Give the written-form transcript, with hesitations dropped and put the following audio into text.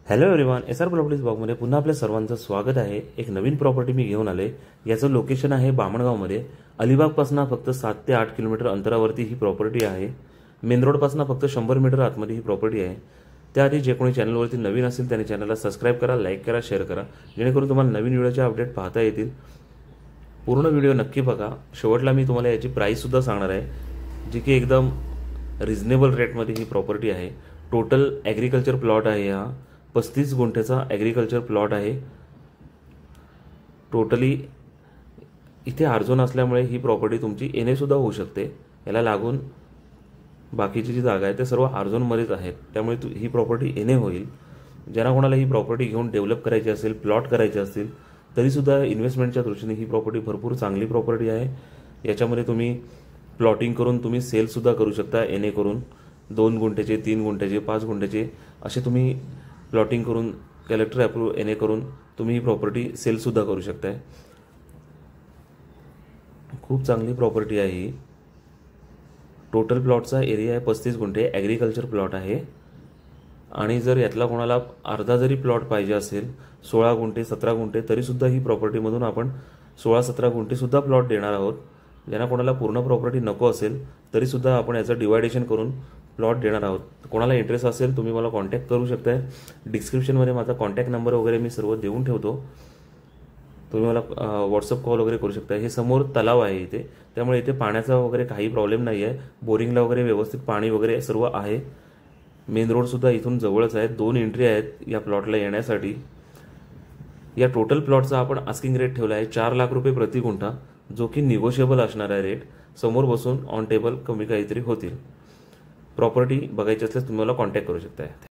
Hello everyone, SR properties ब्लॉगमध्ये पुन्हा आपल्या सर्वांचं स्वागत आहे। एक नवीन प्रॉपर्टी मी घेऊन आले। याचं लोकेशन आहे बामणगावमध्ये। अलिबागपासून फक्त 7 ते 8 किलोमीटर अंतरावरती ही प्रॉपर्टी आहे। मेन रोडपासून फक्त 100 मीटर आतमध्ये ही प्रॉपर्टी आहे। त्याआधी जे कोणी चॅनलवरती नवीन असेल त्यांनी चॅनलला सबस्क्राइब करा, लाईक करा, शेअर करा, जेणेकरून तुम्हाला नवीन व्हिडिओचे अपडेट पाहता येतील। पूर्ण व्हिडिओ नक्की बघा। शेवटला मी तुम्हाला याची प्राइस सुद्धा सांगणार आहे, जी की एकदम रिजनेबल रेटमध्ये ही प्रॉपर्टी आहे। टोटल ॲग्रिकल्चर प्लॉट आहे। हा 35 गुंठ्याचा ॲग्रिकल्चर प्लॉट आहे। टोटली इथे आर्झोन असल्यामुळे ही प्रॉपर्टी तुमची एनए सुद्धा होऊ शकते। याला लागून बाकीची जी जागा आहे ते सर्व आर्झोनमध्येच आहेत, त्यामुळे ही प्रॉपर्टी एनए होईल। ज्यांना कोणाला ही प्रॉपर्टी घेऊन डेव्हलप करायची असेल, प्लॉट करायचे असतील, तरीसुद्धा इन्व्हेस्टमेंटच्या दृष्टीने ही प्रॉपर्टी भरपूर चांगली प्रॉपर्टी आहे। याच्यामध्ये तुम्ही प्लॉटिंग करून तुम्ही सेलसुद्धा करू शकता। एनए करून 2 गुंठ्याचे, 3 गुंठ्याचे, 5 गुंठ्याचे असे तुम्ही प्लॉटिंग करून कलेक्टर अप्रूव्ह एनए करून तुम्ही ही प्रॉपर्टी सेलसुद्धा करू शकताय। खूप चांगली प्रॉपर्टी आहे ही। टोटल प्लॉटचा एरिया आहे 35 गुंठे, ॲग्रिकल्चर प्लॉट आहे। आणि जर यातला कोणाला अर्धा जरी प्लॉट पाहिजे असेल, 16 गुंठे, 17 गुंठे, तरीसुद्धा ही प्रॉपर्टीमधून आपण 16-17 गुंठेसुद्धा प्लॉट देणार आहोत। ज्यांना कोणाला पूर्ण प्रॉपर्टी नको असेल तरीसुद्धा आपण याचं डिवायडेशन करून प्लॉट देणार आहोत। कोणाला इंटरेस्ट असेल तुम्ही मला कॉन्टॅक्ट करू शकताय। डिस्क्रिप्शनमध्ये माझा कॉन्टॅक्ट नंबर वगैरे मी सर्व देऊन ठेवतो, तुम्ही मला व्हॉट्सअप कॉल वगैरे करू शकता। हे समोर तलाव आहे इथे, त्यामुळे इथे पाण्याचा वगैरे काही प्रॉब्लेम नाही आहे। बोरिंगला वगैरे व्यवस्थित पाणी वगैरे सर्व आहे। मेन रोडसुद्धा इथून जवळच आहे। 2 एंट्री आहेत या प्लॉटला येण्यासाठी। या टोटल प्लॉटचा आपण आस्किंग रेट ठेवला आहे 4 लाख रुपये प्रति गुंठा, जो की निगोशिएबल असणार आहे रेट। समोर बसून ऑन टेबल कमी काहीतरी होतील। प्रॉपर्टी बघायची असल्यास तुम्ही मला कॉन्टॅक्ट करू शकता।